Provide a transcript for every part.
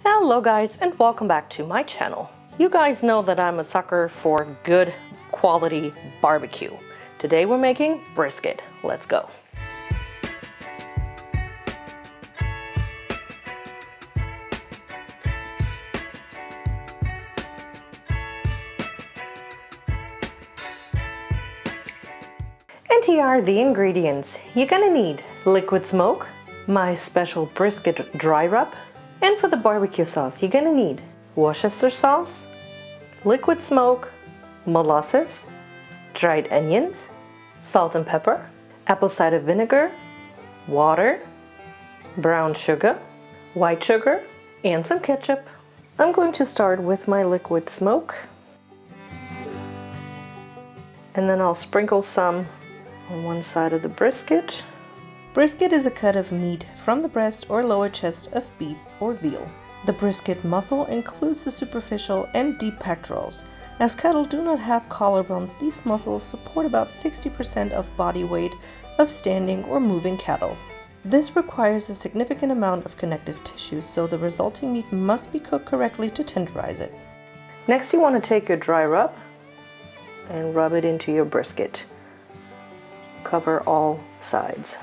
Hello guys, and welcome back to my channel. You guys know that I'm a sucker for good quality barbecue. Today we're making brisket. Let's go. And here are the ingredients. You're gonna need liquid smoke, my special brisket dry rub, and for the barbecue sauce, you're gonna need Worcester sauce, liquid smoke, molasses, dried onions, salt and pepper, apple cider vinegar, water, brown sugar, white sugar, and some ketchup. I'm going to start with my liquid smoke, and then I'll sprinkle some on one side of the brisket. Brisket is a cut of meat from the breast or lower chest of beef or veal. The brisket muscle includes the superficial and deep pectorals. As cattle do not have collarbones, these muscles support about 60% of body weight of standing or moving cattle. This requires a significant amount of connective tissue, so the resulting meat must be cooked correctly to tenderize it. Next, you want to take your dry rub and rub it into your brisket. Cover all sides.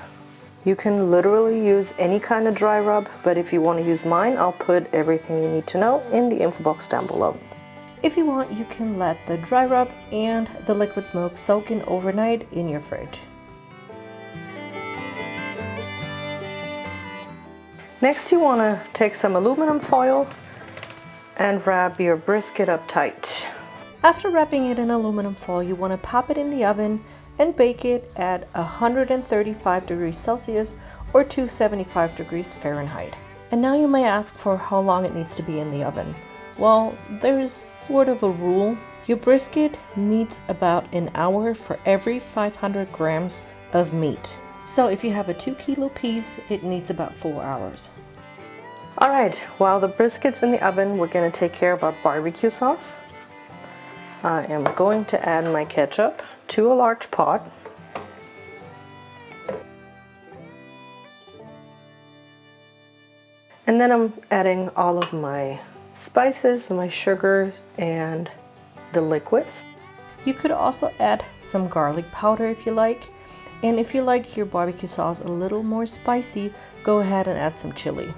You can literally use any kind of dry rub, but if you want to use mine, I'll put everything you need to know in the info box down below. If you want, you can let the dry rub and the liquid smoke soak in overnight in your fridge. Next, you want to take some aluminum foil and wrap your brisket up tight. After wrapping it in aluminum foil, you want to pop it in the oven and bake it at 135 degrees Celsius or 275 degrees Fahrenheit. And now you may ask for how long it needs to be in the oven. Well, there's sort of a rule. Your brisket needs about an hour for every 500 grams of meat. So if you have a 2-kilo piece, it needs about 4 hours. All right, while the brisket's in the oven, we're gonna take care of our barbecue sauce. I am going to add my ketchup to a large pot. And then I'm adding all of my spices, my sugar, and the liquids. You could also add some garlic powder if you like. And if you like your barbecue sauce a little more spicy, go ahead and add some chili.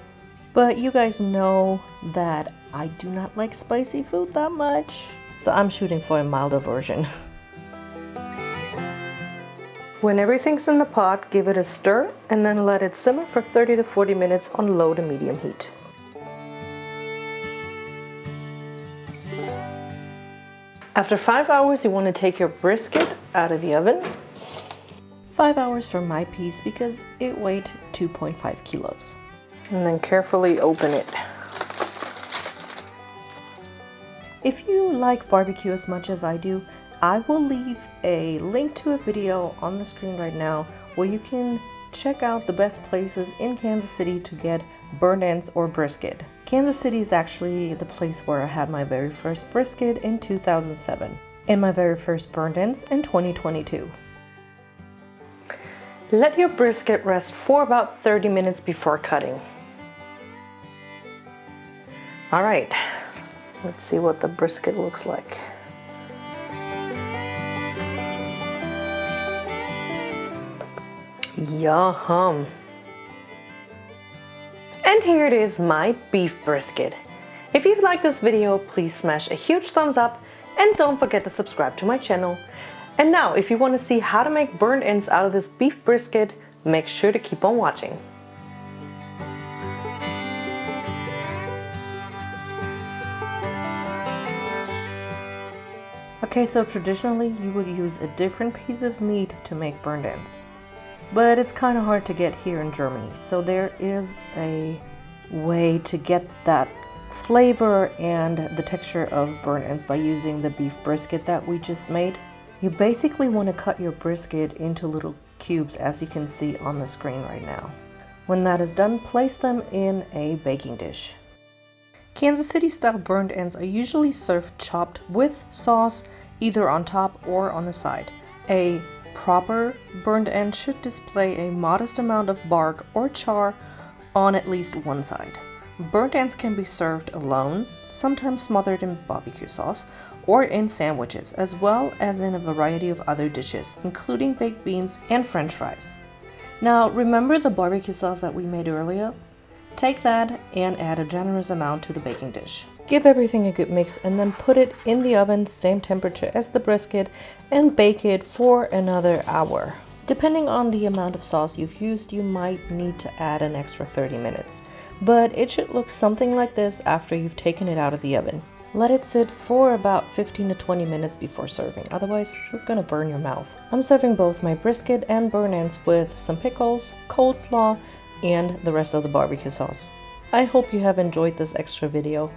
But you guys know that I do not like spicy food that much, so I'm shooting for a milder version. When everything's in the pot, give it a stir and then let it simmer for 30 to 40 minutes on low to medium heat. After 5 hours, you want to take your brisket out of the oven. 5 hours for my piece because it weighed 2.5 kilos. And then carefully open it. If you like barbecue as much as I do, I will leave a link to a video on the screen right now where you can check out the best places in Kansas City to get burnt ends or brisket. Kansas City is actually the place where I had my very first brisket in 2007 and my very first burnt ends in 2022. Let your brisket rest for about 30 minutes before cutting. All right, let's see what the brisket looks like. Yum! And here it is, my beef brisket. If you've liked this video, please smash a huge thumbs up and don't forget to subscribe to my channel. And now, if you want to see how to make burnt ends out of this beef brisket, make sure to keep on watching. Okay, so traditionally you would use a different piece of meat to make burnt ends. But it's kind of hard to get here in Germany, so there is a way to get that flavor and the texture of burnt ends by using the beef brisket that we just made. You basically want to cut your brisket into little cubes, as you can see on the screen right now. When that is done, place them in a baking dish. Kansas City style burnt ends are usually served chopped with sauce, either on top or on the side. A proper burnt end should display a modest amount of bark or char on at least one side. Burnt ends can be served alone, sometimes smothered in barbecue sauce, or in sandwiches, as well as in a variety of other dishes, including baked beans and french fries. Now, remember the barbecue sauce that we made earlier? Take that and add a generous amount to the baking dish. Give everything a good mix and then put it in the oven, same temperature as the brisket, and bake it for another hour. Depending on the amount of sauce you've used, you might need to add an extra 30 minutes, but it should look something like this after you've taken it out of the oven. Let it sit for about 15 to 20 minutes before serving, otherwise you're gonna burn your mouth. I'm serving both my brisket and burnt ends with some pickles, coleslaw, and the rest of the barbecue sauce. I hope you have enjoyed this extra video.